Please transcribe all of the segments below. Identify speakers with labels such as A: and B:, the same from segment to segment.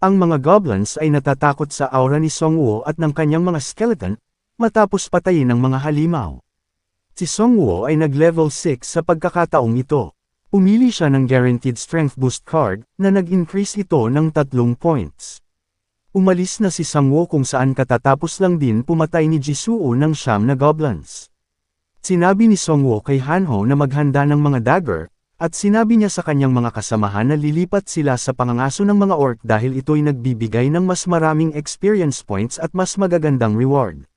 A: Ang mga goblins ay natatakot sa aura ni Songwoo at ng kanyang mga skeleton, matapos patayin ng mga halimaw. Si Songwoo ay nag-level 6 sa pagkakataong ito. Pumili siya ng Guaranteed Strength Boost card, na nag-increase ito ng 3 points. Umalis na si Songwoo kung saan katatapos lang din pumatay ni Jisuo ng 9 na goblins. Sinabi ni Songwoo kay Hanho na maghanda ng mga dagger, at sinabi niya sa kanyang mga kasamahan na lilipat sila sa pangangaso ng mga orc dahil ito'y nagbibigay ng mas maraming experience points at mas magagandang reward.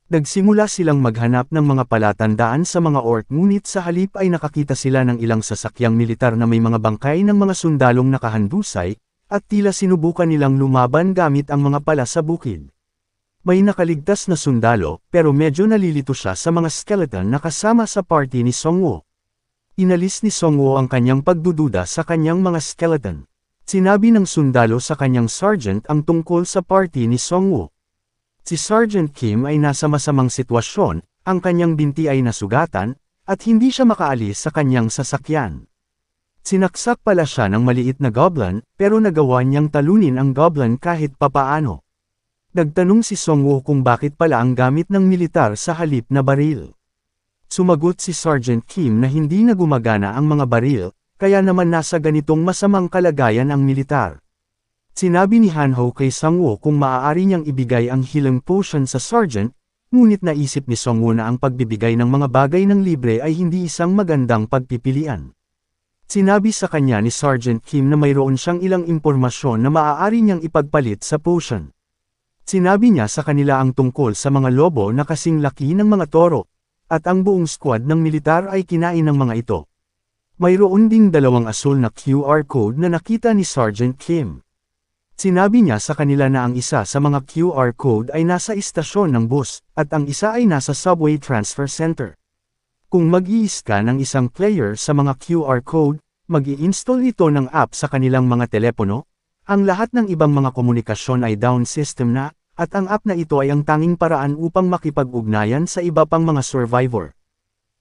A: Nagsimula silang maghanap ng mga palatandaan sa mga orc ngunit sa halip ay nakakita sila ng ilang sasakyang militar na may mga bangkay ng mga sundalong nakahandusay, at tila sinubukan nilang lumaban gamit ang mga pala sa bukid. May nakaligtas na sundalo, pero medyo nalilito siya sa mga skeleton na kasama sa party ni Songwoo. Inalis ni Songwoo ang kanyang pagdududa sa kanyang mga skeleton. Sinabi ng sundalo sa kanyang sergeant ang tungkol sa party ni Songwoo. Si Sergeant Kim ay nasa masamang sitwasyon, ang kanyang binti ay nasugatan, at hindi siya makaalis sa kanyang sasakyan. Sinaksak pala siya ng maliit na goblin, pero nagawa niyang talunin ang goblin kahit papaano. Nagtanong si Songwoo kung bakit pala ang gamit ng militar sa halip na baril. Sumagot si Sergeant Kim na hindi na gumagana ang mga baril, kaya naman nasa ganitong masamang kalagayan ang militar. Sinabi ni Hanho kay Songwoo kung maaari niyang ibigay ang healing potion sa sergeant, ngunit naisip ni Songwoo na ang pagbibigay ng mga bagay ng libre ay hindi isang magandang pagpipilian. Sinabi sa kanya ni Sergeant Kim na mayroon siyang ilang impormasyon na maaari niyang ipagpalit sa potion. Sinabi niya sa kanila ang tungkol sa mga lobo na kasing laki ng mga toro, at ang buong squad ng militar ay kinain ng mga ito. Mayroon ding 2 asul na QR code na nakita ni Sergeant Kim. Sinabi niya sa kanila na ang isa sa mga QR code ay nasa istasyon ng bus, at ang isa ay nasa subway transfer center. Kung mag-i-scan ang isang player sa mga QR code, mag-i-install ito ng app sa kanilang mga telepono, ang lahat ng ibang mga komunikasyon ay down system na, at ang app na ito ay ang tanging paraan upang makipag-ugnayan sa iba pang mga survivor.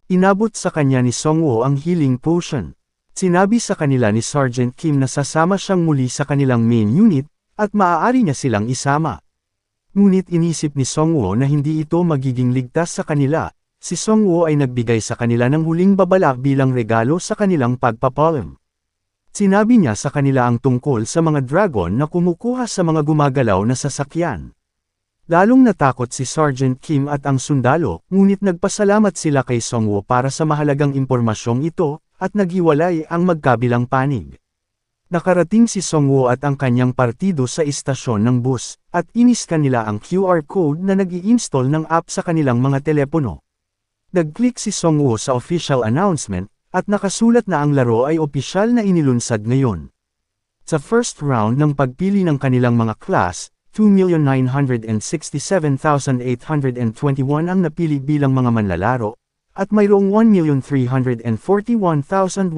A: Inabot sa kanya ni Songwoo ang healing potion. Sinabi sa kanila ni Sergeant Kim na sasama siyang muli sa kanilang main unit, at maaari niya silang isama. Ngunit inisip ni Songwoo na hindi ito magiging ligtas sa kanila, si Songwoo ay nagbigay sa kanila ng huling babala bilang regalo sa kanilang pagpapalam. Sinabi niya sa kanila ang tungkol sa mga dragon na kumukuha sa mga gumagalaw na sasakyan. Lalong natakot si Sergeant Kim at ang sundalo, ngunit nagpasalamat sila kay Songwoo para sa mahalagang impormasyong ito, at naghiwalay ang magkabilang panig. Nakarating si Songwoo at ang kanyang partido sa istasyon ng bus, at iniskan nila ang QR code na nag-i-install ng app sa kanilang mga telepono. Nag-click si Songwoo sa official announcement, at nakasulat na ang laro ay opisyal na inilunsad ngayon. Sa first round ng pagpili ng kanilang mga class, 2,967,821 ang napili bilang mga manlalaro, at mayroong 1,341,122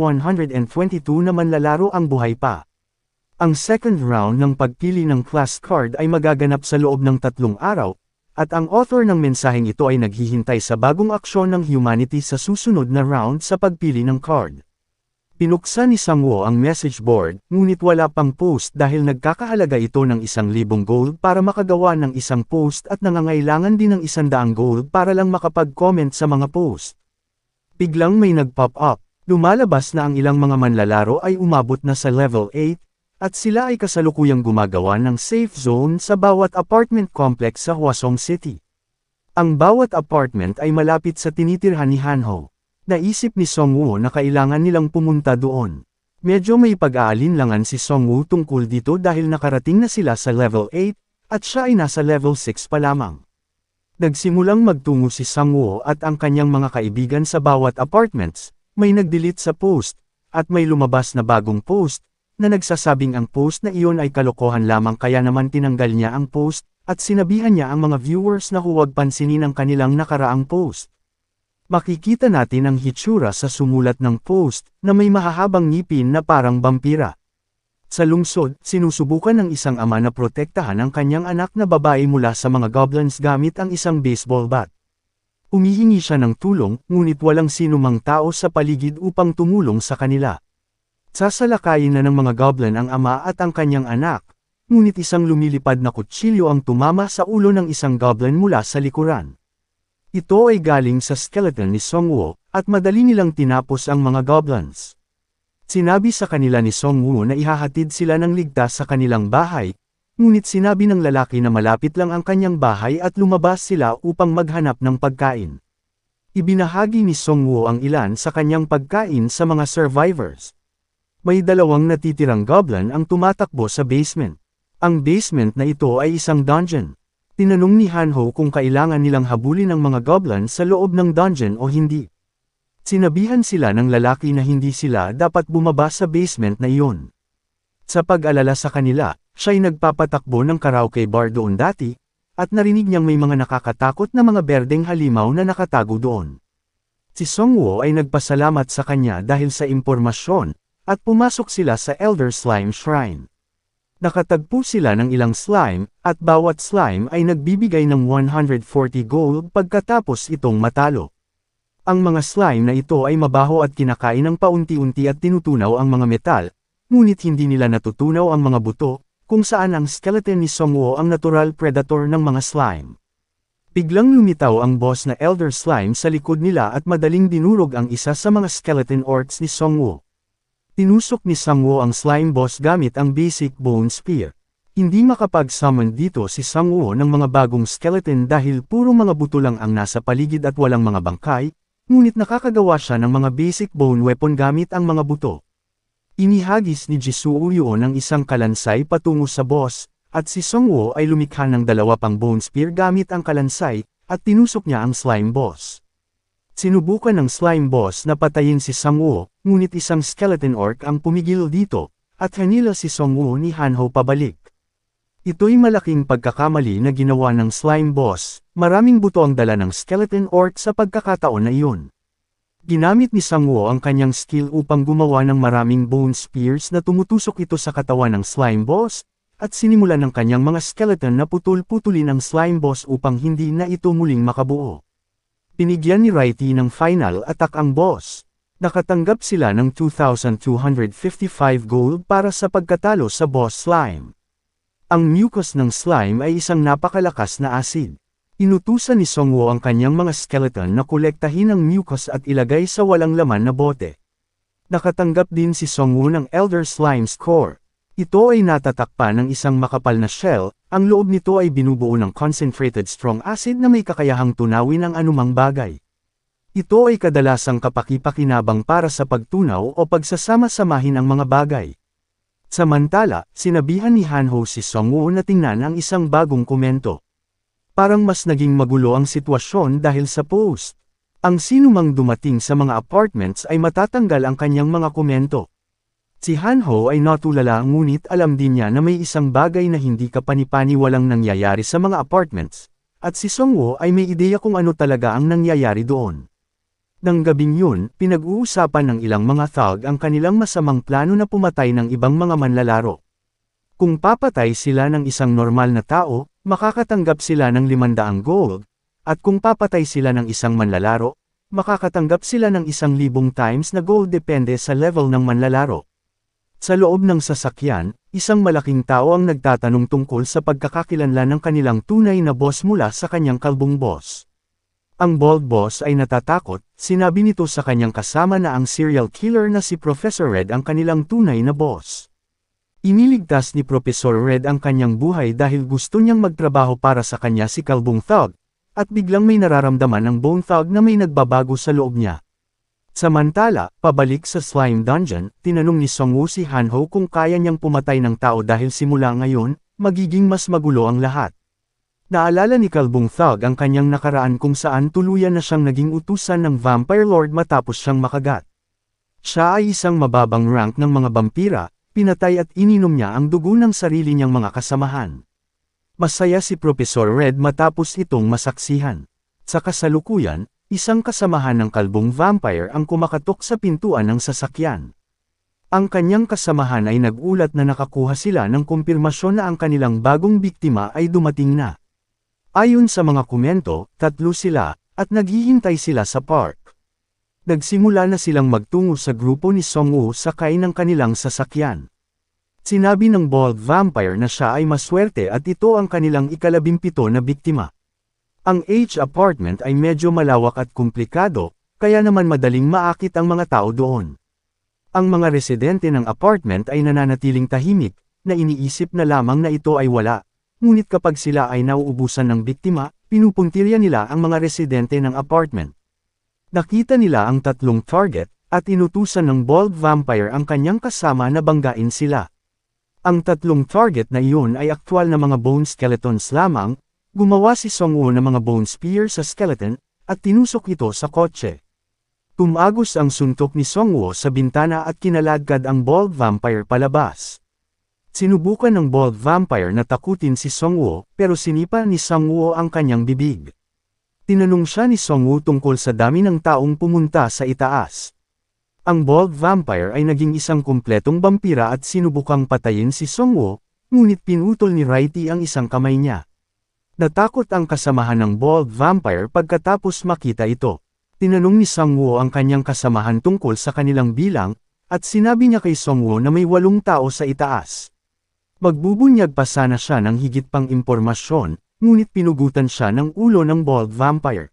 A: na manlalaro ang buhay pa. Ang second round ng pagpili ng class card ay magaganap sa loob ng 3 araw, at ang author ng mensaheng ito ay naghihintay sa bagong aksyon ng humanity sa susunod na round sa pagpili ng card. Pinuksan ni Songwoo ang message board, ngunit wala pang post dahil nagkakahalaga ito ng 1,000 gold para makagawa ng isang post at nangangailangan din ng 100 gold para lang makapag-comment sa mga post. Biglang may nag-pop up, lumalabas na ang ilang mga manlalaro ay umabot na sa level 8, at sila ay kasalukuyang gumagawa ng safe zone sa bawat apartment complex sa Hwasong City. Ang bawat apartment ay malapit sa tinitirhan ni Hanho. Naisip ni Songwoo na kailangan nilang pumunta doon. Medyo may pag-aalinlangan si Songwoo tungkol dito dahil nakarating na sila sa level 8, at siya ay nasa level 6 pa lamang. Nagsimulang magtungo si Songwoo at ang kanyang mga kaibigan sa bawat apartments, may nag-delete sa post, at may lumabas na bagong post, na nagsasabing ang post na iyon ay kalokohan lamang kaya naman tinanggal niya ang post, at sinabihan niya ang mga viewers na huwag pansinin ang kanilang nakaraang post. Makikita natin ang hitsura sa sumulat ng post, na may mahahabang ngipin na parang vampira. Sa lungsod, sinusubukan ng isang ama na protektahan ang kanyang anak na babae mula sa mga goblins gamit ang isang baseball bat. Humihingi siya ng tulong, ngunit walang sinumang tao sa paligid upang tumulong sa kanila. Sasalakayin na ng mga goblin ang ama at ang kanyang anak, ngunit isang lumilipad na kutsilyo ang tumama sa ulo ng isang goblin mula sa likuran. Ito ay galing sa skeleton ni Songwoo, at madali nilang tinapos ang mga goblins. Sinabi sa kanila ni Songwoo na ihahatid sila ng ligtas sa kanilang bahay, ngunit sinabi ng lalaki na malapit lang ang kanyang bahay at lumabas sila upang maghanap ng pagkain. Ibinahagi ni Songwoo ang ilan sa kanyang pagkain sa mga survivors. May dalawang natitirang goblin ang tumatakbo sa basement. Ang basement na ito ay isang dungeon. Tinanong ni Hanho kung kailangan nilang habulin ang mga goblin sa loob ng dungeon o hindi. Sinabihan sila ng lalaki na hindi sila dapat bumaba sa basement na iyon. Sa pag-alala sa kanila, siya'y nagpapatakbo ng karaoke bar doon dati, at narinig niyang may mga nakakatakot na mga berdeng halimaw na nakatago doon. Si Songwoo ay nagpasalamat sa kanya dahil sa impormasyon, at pumasok sila sa Elder Slime Shrine. Nakatagpo sila ng ilang slime, at bawat slime ay nagbibigay ng 140 gold pagkatapos itong matalo. Ang mga slime na ito ay mabaho at kinakain ng paunti-unti at tinutunaw ang mga metal, ngunit hindi nila natutunaw ang mga buto, kung saan ang skeleton ni Songwoo ang natural predator ng mga slime. Biglang lumitaw ang boss na Elder Slime sa likod nila at madaling dinurog ang isa sa mga skeleton orcs ni Songwoo. Tinusok ni Songwoo ang slime boss gamit ang basic bone spear. Hindi makapag-summon dito si Songwoo ng mga bagong skeleton dahil puro mga buto lang ang nasa paligid at walang mga bangkay, ngunit nakakagawa siya ng mga basic bone weapon gamit ang mga buto. Inihagis ni Jisoo yun ang isang kalansay patungo sa boss, at si Songwoo ay lumikha ng dalawa pang bone spear gamit ang kalansay, at tinusok niya ang slime boss. Sinubukan ng slime boss na patayin si Songwoo, ngunit isang skeleton orc ang pumigil dito, at hanila si Songwoo ni Hanho pabalik. Ito'y malaking pagkakamali na ginawa ng slime boss, maraming buto ang dala ng skeleton orc sa pagkakataon na iyon. Ginamit ni Songwoo ang kanyang skill upang gumawa ng maraming bone spears na tumutusok ito sa katawan ng slime boss, at sinimulan ng kanyang mga skeleton na putol-putulin ang slime boss upang hindi na ito muling makabuo. Pinigyan ni Righty ng final attack ang boss. Nakatanggap sila ng 2,255 gold para sa pagkatalo sa boss slime. Ang mucus ng slime ay isang napakalakas na acid. Inutusan ni Songwoo ang kanyang mga skeleton na kolektahin ang mucus at ilagay sa walang laman na bote. Nakatanggap din si Songwoo ng Elder Slime's Core. Ito ay natatakpan ng isang makapal na shell, ang loob nito ay binubuo ng concentrated strong acid na may kakayahang tunawin ang anumang bagay. Ito ay kadalasang kapaki-pakinabang para sa pagtunaw o pagsasama-samahin ang mga bagay. Samantala, sinabihan ni Hanho si Songwoo na tingnan ang isang bagong komento. Parang mas naging magulo ang sitwasyon dahil sa post. Ang sinumang dumating sa mga apartments ay matatanggal ang kanyang mga komento. Si Hanho ay natulala ngunit alam din niya na may isang bagay na hindi kapani-paniwalang nangyayari sa mga apartments, at si Songwoo ay may ideya kung ano talaga ang nangyayari doon. Nang gabing yun, pinag-uusapan ng ilang mga thug ang kanilang masamang plano na pumatay ng ibang mga manlalaro. Kung papatay sila ng isang normal na tao, makakatanggap sila ng 500 gold, at kung papatay sila ng isang manlalaro, makakatanggap sila ng 1,000 times na gold depende sa level ng manlalaro. Sa loob ng sasakyan, isang malaking tao ang nagtatanong tungkol sa pagkakakilanlan ng kanilang tunay na boss mula sa kanyang kalbong boss. Ang bald boss ay natatakot, sinabi nito sa kanyang kasama na ang serial killer na si Professor Red ang kanilang tunay na boss. Iniligtas ni Professor Red ang kanyang buhay dahil gusto niyang magtrabaho para sa kanya si Kalbong Thug, at biglang may nararamdaman ang Bone Thug na may nagbabago sa loob niya. Samantala, pabalik sa Slime Dungeon, tinanong ni Songwoo si Hanho kung kaya niyang pumatay ng tao dahil simula ngayon, magiging mas magulo ang lahat. Naalala ni Kalbong Thug ang kanyang nakaraan kung saan tuluyan na siyang naging utusan ng Vampire Lord matapos siyang makagat. Siya ay isang mababang rank ng mga vampira, pinatay at ininom niya ang dugo ng sarili niyang mga kasamahan. Masaya si Professor Red matapos itong masaksihan. Sa kasalukuyan, isang kasamahan ng kalbong vampire ang kumakatok sa pintuan ng sasakyan. Ang kanyang kasamahan ay nag-ulat na nakakuha sila ng kumpirmasyon na ang kanilang bagong biktima ay dumating na. Ayon sa mga komento, 3 sila, at naghihintay sila sa park. Nagsimula na silang magtungo sa grupo ni Songwoo sakay ng kanilang sasakyan. Sinabi ng Bald Vampire na siya ay maswerte at ito ang kanilang ika-17 na biktima. Ang H apartment ay medyo malawak at komplikado, kaya naman madaling maakit ang mga tao doon. Ang mga residente ng apartment ay nananatiling tahimik, na iniisip na lamang na ito ay wala. Ngunit kapag sila ay nauubusan ng biktima, pinupuntirya nila ang mga residente ng apartment. Nakita nila ang tatlong target, at inutusan ng Bald Vampire ang kanyang kasama na banggain sila. Ang tatlong target na iyon ay aktwal na mga bone skeletons lamang, gumawa si Song-woo ng mga bone spear sa skeleton, at tinusok ito sa kotse. Tumagos ang suntok ni Song-woo sa bintana at kinaladkad ang Bald Vampire palabas. Sinubukan ng Bald Vampire na takutin si Song-woo, pero sinipa ni Song-woo ang kanyang bibig. Tinanong siya ni Song-woo tungkol sa dami ng taong pumunta sa itaas. Ang Bald Vampire ay naging isang kumpletong vampira at sinubukang patayin si Song-woo, ngunit pinutol ni Righty ang isang kamay niya. Natakot ang kasamahan ng Bald Vampire pagkatapos makita ito. Tinanong ni Song-woo ang kanyang kasamahan tungkol sa kanilang bilang, at sinabi niya kay Song-woo na may 8 tao sa itaas. Magbubunyag pa sana siya ng higit pang impormasyon, ngunit pinugutan siya ng ulo ng Bald Vampire.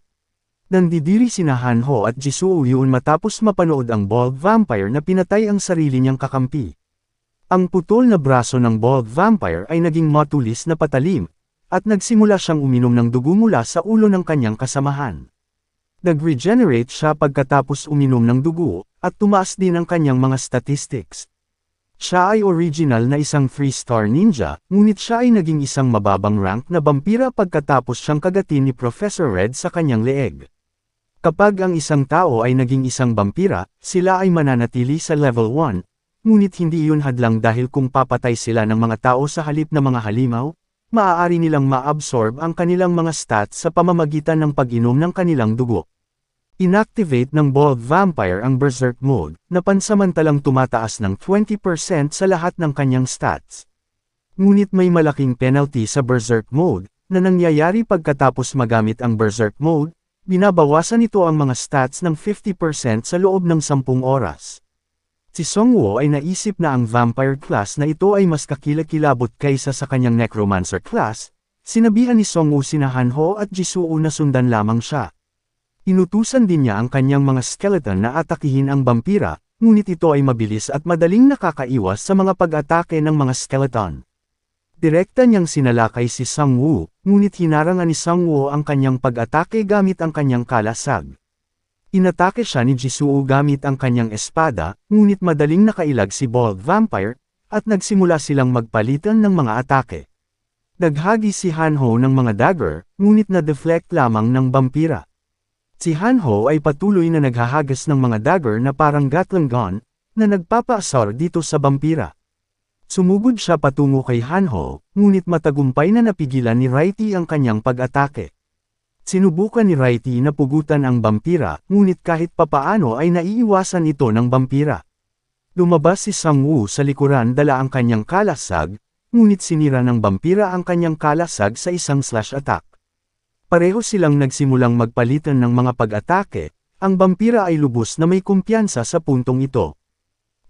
A: Nandidiri sina Han-ho at Jisoo Yoon matapos mapanood ang Bald Vampire na pinatay ang sarili niyang kakampi. Ang putol na braso ng Bald Vampire ay naging matulis na patalim, at nagsimula siyang uminom ng dugo mula sa ulo ng kanyang kasamahan. Nag-regenerate siya pagkatapos uminom ng dugo, at tumaas din ang kanyang mga statistics. Siya ay original na isang 3-star ninja, ngunit siya ay naging isang mababang rank na vampira pagkatapos siyang kagatin ni Professor Red sa kanyang leeg. Kapag ang isang tao ay naging isang vampira, sila ay mananatili sa level 1, ngunit hindi iyon hadlang dahil kung papatay sila ng mga tao sa halip na mga halimaw, maaari nilang ma-absorb ang kanilang mga stats sa pamamagitan ng pag-inom ng kanilang dugo. Inactivate ng Bald Vampire ang Berserk Mode, na pansamantalang tumataas ng 20% sa lahat ng kanyang stats. Ngunit may malaking penalty sa Berserk Mode, na nangyayari pagkatapos magamit ang Berserk Mode, binabawasan nito ang mga stats ng 50% sa loob ng 10 oras. Si Song-woo ay naisip na ang Vampire class na ito ay mas kakilakilabot kaysa sa kanyang Necromancer class, sinabihan ni Song-woo sina Han-ho at Jisoo na sundan lamang siya. Inutusan din niya ang kanyang mga skeleton na atakihin ang vampira, ngunit ito ay mabilis at madaling nakakaiwas sa mga pag-atake ng mga skeleton. Direkta niyang sinalakay si Song-woo, ngunit hinarangan ni Song-woo ang kanyang pag-atake gamit ang kanyang kalasag. Inatake siya ni Jisoo gamit ang kanyang espada, ngunit madaling nakailag si Bald Vampire, at nagsimula silang magpalitan ng mga atake. Naghagi si Han-ho ng mga dagger, ngunit na-deflect lamang ng vampira. Si Han-ho ay patuloy na naghahagas ng mga dagger na parang Gatling gun, na nagpapaasar dito sa vampira. Sumugod siya patungo kay Han-ho, ngunit matagumpay na napigilan ni Righty ang kanyang pag-atake. Sinubukan ni Righty na pugutan ang vampira, ngunit kahit papaano ay naiiwasan ito ng vampira. Lumabas si Song-woo sa likuran dala ang kanyang kalasag, ngunit sinira ng vampira ang kanyang kalasag sa isang slash attack. Pareho silang nagsimulang magpalitan ng mga pag-atake, ang vampira ay lubos na may kumpiyansa sa puntong ito.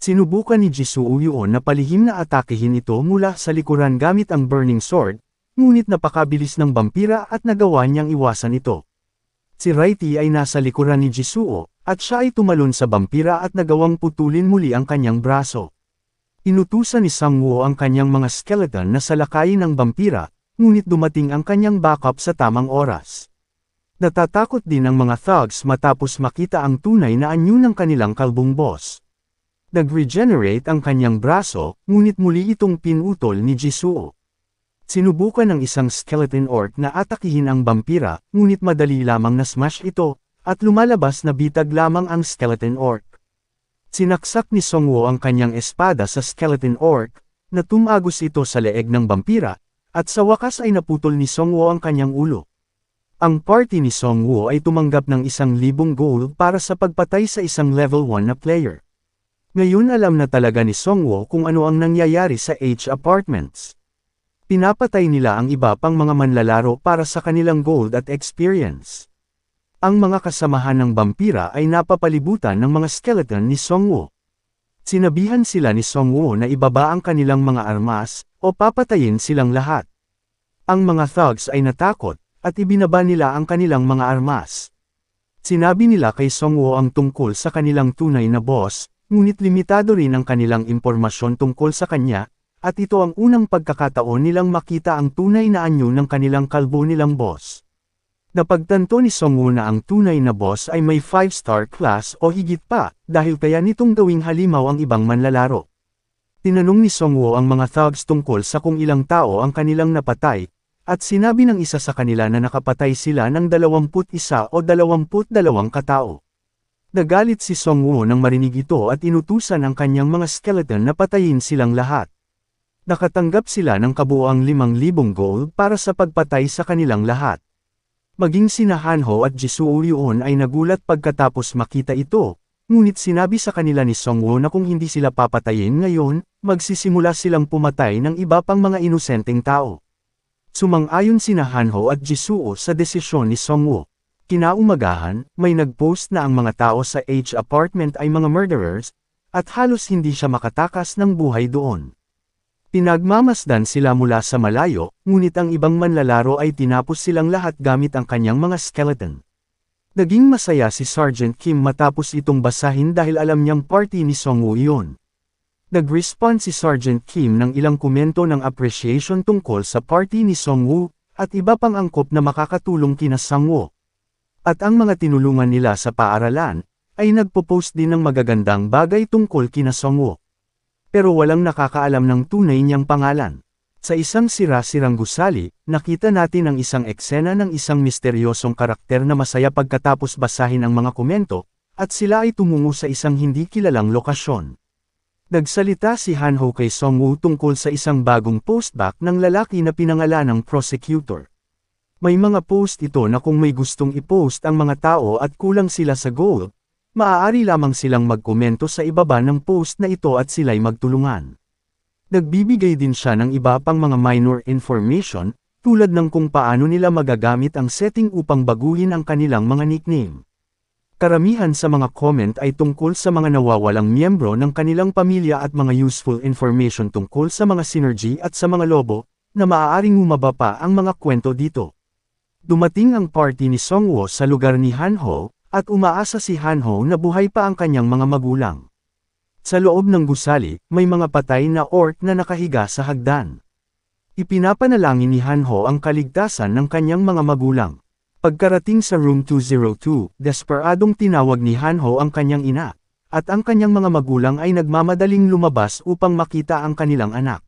A: Sinubukan ni Jisoo Yoon na palihim na atakehin ito mula sa likuran gamit ang Burning Sword, ngunit napakabilis ng vampira at nagawa niyang iwasan ito. Si Righty ay nasa likuran ni Jisoo, at siya ay tumalon sa vampira at nagawang putulin muli ang kanyang braso. Inutusan ni Song-woo ang kanyang mga skeleton na salakayin ng vampira, ngunit dumating ang kanyang backup sa tamang oras. Natatakot din ang mga thugs matapos makita ang tunay na anyo ng kanilang kalbong boss. Nag-regenerate ang kanyang braso, ngunit muli itong pinutol ni Jisoo. Sinubukan ng isang skeleton orc na atakihin ang vampira, ngunit madali lamang na-smash ito, at lumalabas na bitag lamang ang skeleton orc. Sinaksak ni Song-woo ang kanyang espada sa skeleton orc, na tumagos ito sa leeg ng vampira, at sa wakas ay naputol ni Song-woo ang kanyang ulo. Ang party ni Song-woo ay tumanggap ng 1,000 gold para sa pagpatay sa isang level 1 na player. Ngayon alam na talaga ni Song-woo kung ano ang nangyayari sa H Apartments. Pinapatay nila ang iba pang mga manlalaro para sa kanilang gold at experience. Ang mga kasamahan ng vampira ay napapalibutan ng mga skeleton ni Song-woo. Sinabihan sila ni Songwoo na ibaba ang kanilang mga armas, o papatayin silang lahat. Ang mga thugs ay natakot, at ibinaba nila ang kanilang mga armas. Sinabi nila kay Songwoo ang tungkol sa kanilang tunay na boss, ngunit limitado rin ang kanilang impormasyon tungkol sa kanya, at ito ang unang pagkakataon nilang makita ang tunay na anyo ng kanilang kalbo nilang boss. Napagtanto ni Songwoo na ang tunay na boss ay may 5-star class o higit pa, dahil kaya nitong gawing halimaw ang ibang manlalaro. Tinanong ni Songwoo ang mga thugs tungkol sa kung ilang tao ang kanilang napatay, at sinabi ng isa sa kanila na nakapatay sila ng 21 o 22 katao. Nagalit si Songwoo nang marinig ito at inutusan ang kanyang mga skeleton na patayin silang lahat. Nakatanggap sila ng kabuuang 5,000 gold para sa pagpatay sa kanilang lahat. Maging sina Hanho at Jisoo Yoon ay nagulat pagkatapos makita ito, ngunit sinabi sa kanila ni Songwoo na kung hindi sila papatayin ngayon, magsisimula silang pumatay ng iba pang mga inosenteng tao. Sumang-ayon sina Hanho at Jisoo sa desisyon ni Songwoo. Kinaumagahan, may nagpost na ang mga tao sa H apartment ay mga murderers, at halos hindi siya makatakas ng buhay doon. Pinagmamasdan sila mula sa malayo, ngunit ang ibang manlalaro ay tinapos silang lahat gamit ang kanyang mga skeleton. Naging masaya si Sergeant Kim matapos itong basahin dahil alam niyang party ni Songwoo yun. Nag-respond si Sergeant Kim ng ilang komento ng appreciation tungkol sa party ni Songwoo, at iba pang angkop na makakatulong kina Songwoo. At ang mga tinulungan nila sa paaralan, ay nagpo-post din ng magagandang bagay tungkol kina Songwoo. Pero walang nakakaalam ng tunay niyang pangalan. Sa isang sira-sirang gusali, nakita natin ang isang eksena ng isang misteryosong karakter na masaya pagkatapos basahin ang mga komento, at sila ay tumungo sa isang hindi kilalang lokasyon. Nagsalita si Hanho kay Songwoo tungkol sa isang bagong postback ng lalaki na pinangalanang prosecutor. May mga post ito na kung may gustong i-post ang mga tao at kulang sila sa gold, maaari lamang silang magkomento sa ibaba ng post na ito at sila'y magtulungan. Nagbibigay din siya ng iba pang mga minor information, tulad ng kung paano nila magagamit ang setting upang baguhin ang kanilang mga nickname. Karamihan sa mga comment ay tungkol sa mga nawawalang miyembro ng kanilang pamilya at mga useful information tungkol sa mga synergy at sa mga lobo, na maaaring umaba pa ang mga kwento dito. Dumating ang party ni Songwoo sa lugar ni Hanho, at umaasa si Hanho na buhay pa ang kanyang mga magulang. Sa loob ng gusali, may mga patay na orc na nakahiga sa hagdan. Ipinapanalangin ni Hanho ang kaligtasan ng kanyang mga magulang. Pagkarating sa room 202, desperadong tinawag ni Hanho ang kanyang ina, at ang kanyang mga magulang ay nagmamadaling lumabas upang makita ang kanilang anak.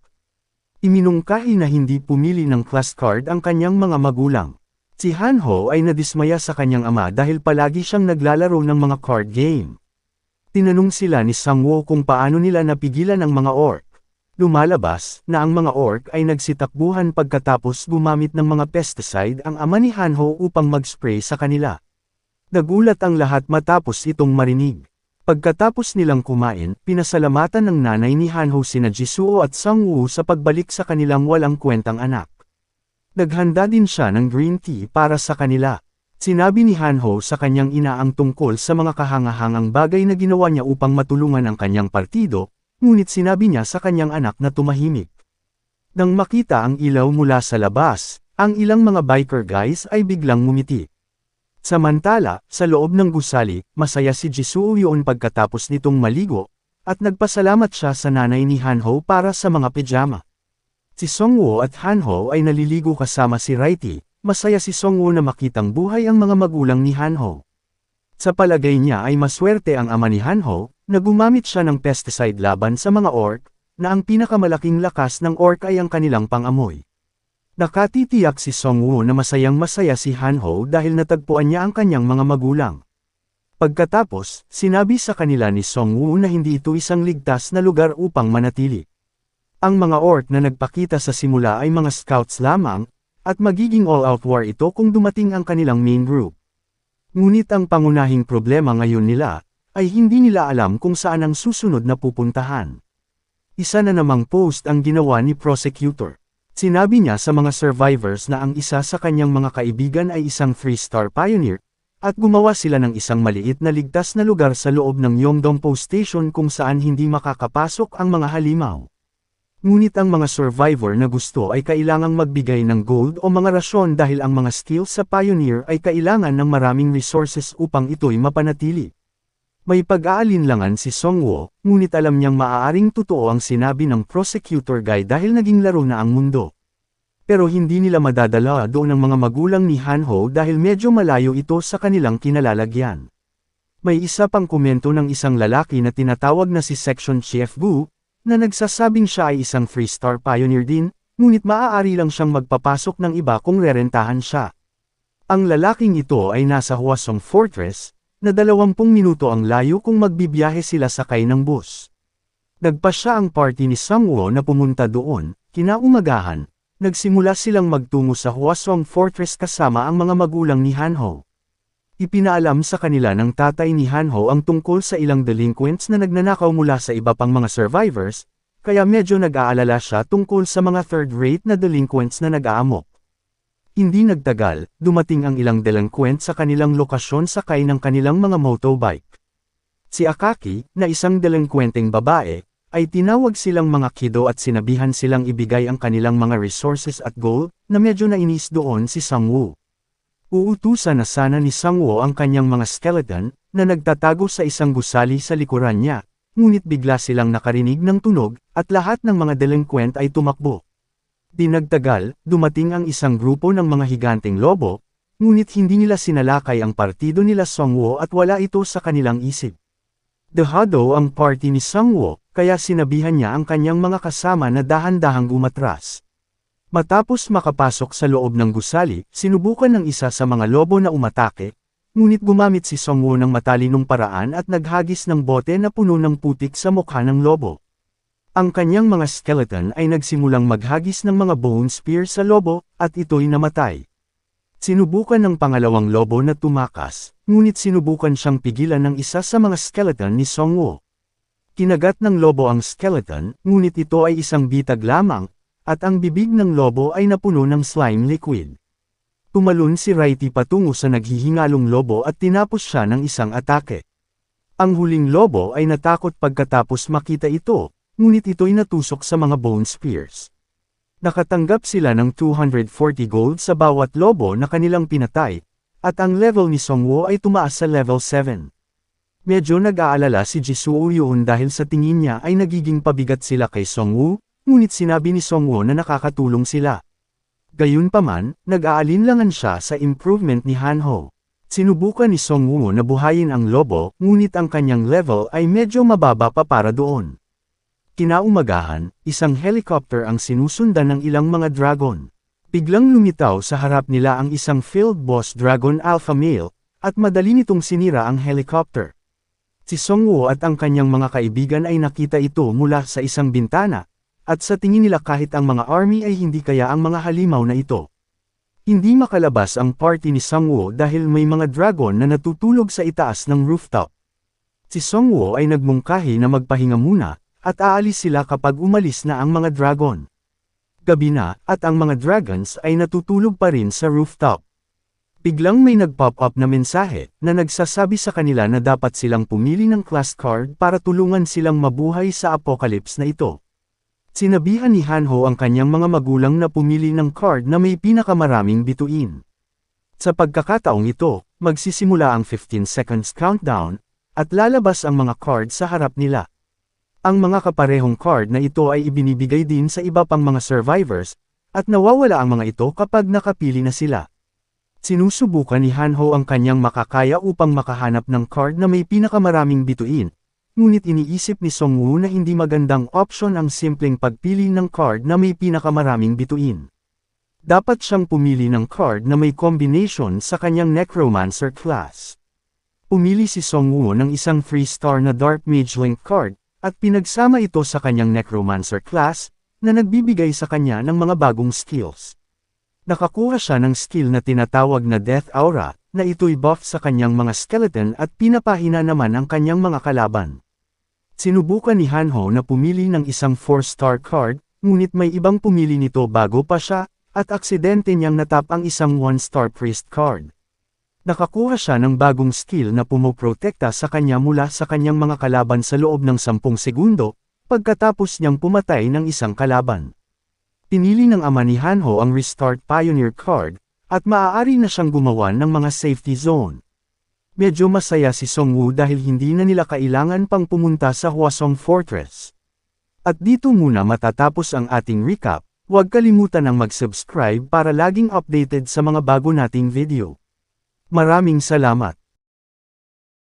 A: Iminungkahi na hindi pumili ng class card ang kanyang mga magulang. Si Hanho ay nadismaya sa kanyang ama dahil palagi siyang naglalaro ng mga card game. Tinanong sila ni Songwoo kung paano nila napigilan ang mga orc. Lumalabas na ang mga orc ay nagsitakbuhan pagkatapos gumamit ng mga pesticide ang ama ni Hanho upang mag-spray sa kanila. Nagulat ang lahat matapos itong marinig. Pagkatapos nilang kumain, pinasalamatan ng nanay ni Hanho sina Jisoo at Songwoo sa pagbalik sa kanilang walang kwentang anak. Naghanda din siya ng green tea para sa kanila. Sinabi ni Hanho sa kanyang ina ang tungkol sa mga kahangahangang bagay na ginawa niya upang matulungan ang kanyang partido, ngunit sinabi niya sa kanyang anak na tumahimik. Nang makita ang ilaw mula sa labas, ang ilang mga biker guys ay biglang ngumiti. Samantala, sa loob ng gusali, masaya si Jisoo Yoon pagkatapos nitong maligo, at nagpasalamat siya sa nanay ni Hanho para sa mga pijama. Si Songwoo at Hanho ay naliligo kasama si Righty, masaya si Songwoo na makitang buhay ang mga magulang ni Hanho. Sa palagay niya ay maswerte ang ama ni Hanho, na gumamit siya ng pesticide laban sa mga orc, na ang pinakamalaking lakas ng orc ay ang kanilang pangamoy. Nakatitiyak si Songwoo na masayang masaya si Hanho dahil natagpuan niya ang kanyang mga magulang. Pagkatapos, sinabi sa kanila ni Songwoo na hindi ito isang ligtas na lugar upang manatili. Ang mga orc na nagpakita sa simula ay mga scouts lamang, at magiging all-out war ito kung dumating ang kanilang main group. Ngunit ang pangunahing problema ngayon nila, ay hindi nila alam kung saan ang susunod na pupuntahan. Isa na namang post ang ginawa ni Prosecutor. Sinabi niya sa mga survivors na ang isa sa kanyang mga kaibigan ay isang 3-star pioneer, at gumawa sila ng isang maliit na ligtas na lugar sa loob ng Yongdongpo Station kung saan hindi makakapasok ang mga halimaw. Ngunit ang mga survivor na gusto ay kailangang magbigay ng gold o mga rasyon dahil ang mga skills sa Pioneer ay kailangan ng maraming resources upang ito'y mapanatili. May pag-aalinlangan si Songwoo, ngunit alam niyang maaaring totoo ang sinabi ng prosecutor guy dahil naging laro na ang mundo. Pero hindi nila madadala doon ang mga magulang ni Hanho dahil medyo malayo ito sa kanilang kinalalagyan. May isa pang komento ng isang lalaki na tinatawag na si Section Chief Gu, na nagsasabing siya ay isang freestar pioneer din, ngunit maaari lang siyang magpapasok ng iba kung rerentahan siya. Ang lalaking ito ay nasa Hwasong Fortress, na 20 minuto ang layo kung magbibiyahe sila sakay ng bus. Nagpasya ang party ni Songwoo na pumunta doon, kinaumagahan, nagsimula silang magtungo sa Hwasong Fortress kasama ang mga magulang ni Hanho. Ipinaalam sa kanila ng tatay ni Hanho ang tungkol sa ilang delinquents na nagnanakaw mula sa iba pang mga survivors, kaya medyo nag-aalala siya tungkol sa mga third-rate na delinquents na nag-aamok. Hindi nagtagal, dumating ang ilang delinquent sa kanilang lokasyon sakay ng kanilang mga motorbike. Si Akaki, na isang delinquenteng babae, ay tinawag silang mga kido at sinabihan silang ibigay ang kanilang mga resources at gold, na medyo nainis doon si Songwoo. Uutusan na sana ni Songwoo ang kanyang mga skeleton, na nagtatago sa isang gusali sa likuran niya, ngunit bigla silang nakarinig ng tunog, at lahat ng mga delinquent ay tumakbo. Di nagtagal, dumating ang isang grupo ng mga higanteng lobo, ngunit hindi nila sinalakay ang partido nila Songwoo at wala ito sa kanilang isip. Dehado ang party ni Songwoo, kaya sinabihan niya ang kanyang mga kasama na dahan-dahang umatras. Matapos makapasok sa loob ng gusali, sinubukan ng isa sa mga lobo na umatake, ngunit gumamit si Songwoo ng matalinong paraan at naghagis ng bote na puno ng putik sa mukha ng lobo. Ang kanyang mga skeleton ay nagsimulang maghagis ng mga bone spear sa lobo, at ito'y namatay. Sinubukan ng pangalawang lobo na tumakas, ngunit sinubukan siyang pigilan ng isa sa mga skeleton ni Songwoo. Kinagat ng lobo ang skeleton, ngunit ito ay isang bitag lamang, at ang bibig ng lobo ay napuno ng slime liquid. Tumalon si Righty patungo sa naghihingalong lobo at tinapos siya ng isang atake. Ang huling lobo ay natakot pagkatapos makita ito, ngunit ito'y natusok sa mga bone spears. Nakatanggap sila ng 240 gold sa bawat lobo na kanilang pinatay, at ang level ni Songwoo ay tumaas sa level 7. Medyo nag-aalala si Jisoo yun dahil sa tingin niya ay nagiging pabigat sila kay Songwoo, ngunit sinabi ni Songwoo na nakakatulong sila. Gayunpaman, nag-aalinlangan siya sa improvement ni Hanho. Sinubukan ni Songwoo na buhayin ang lobo, ngunit ang kanyang level ay medyo mababa pa para doon. Kinaumagahan, isang helicopter ang sinusundan ng ilang mga dragon. Biglang lumitaw sa harap nila ang isang field boss dragon alpha male, at madali nitong sinira ang helicopter. Si Songwoo at ang kanyang mga kaibigan ay nakita ito mula sa isang bintana, at sa tingin nila kahit ang mga army ay hindi kaya ang mga halimaw na ito. Hindi makalabas ang party ni Songwoo dahil may mga dragon na natutulog sa itaas ng rooftop. Si Songwoo ay nagmungkahi na magpahinga muna, at aalis sila kapag umalis na ang mga dragon. Gabi na, at ang mga dragons ay natutulog pa rin sa rooftop. Biglang may nag-pop-up na mensahe, na nagsasabi sa kanila na dapat silang pumili ng class card para tulungan silang mabuhay sa apocalypse na ito. Sinabihan ni Hanho ang kanyang mga magulang na pumili ng card na may pinakamaraming bituin. Sa pagkakataong ito, magsisimula ang 15 seconds countdown, at lalabas ang mga card sa harap nila. Ang mga kaparehong card na ito ay ibinibigay din sa iba pang mga survivors, at nawawala ang mga ito kapag nakapili na sila. Sinusubukan ni Hanho ang kanyang makakaya upang makahanap ng card na may pinakamaraming bituin, ngunit iniisip ni Songwoo na hindi magandang option ang simpleng pagpili ng card na may pinakamaraming bituin. Dapat siyang pumili ng card na may combination sa kanyang Necromancer class. Pumili si Songwoo ng isang 3-star na Dark Mage Link card, at pinagsama ito sa kanyang Necromancer class, na nagbibigay sa kanya ng mga bagong skills. Nakakuha siya ng skill na tinatawag na Death Aura, na ito'y buff sa kanyang mga skeleton at pinapahina naman ang kanyang mga kalaban. Sinubukan ni Hanho na pumili ng isang 4-star card, ngunit may ibang pumili nito bago pa siya, at aksidente niyang natap ang isang 1-star priest card. Nakakuha siya ng bagong skill na pumoprotekta sa kanya mula sa kanyang mga kalaban sa loob ng 10 segundo, pagkatapos niyang pumatay ng isang kalaban. Pinili ng ama ni Hanho ang Restart Pioneer card, at maaari na siyang gumawa ng mga safety zone. Medyo masaya si Songwoo dahil hindi na nila kailangan pang pumunta sa Hwasong Fortress. At dito muna matatapos ang ating recap. Huwag kalimutan ang mag-subscribe para laging updated sa mga bago nating video. Maraming salamat.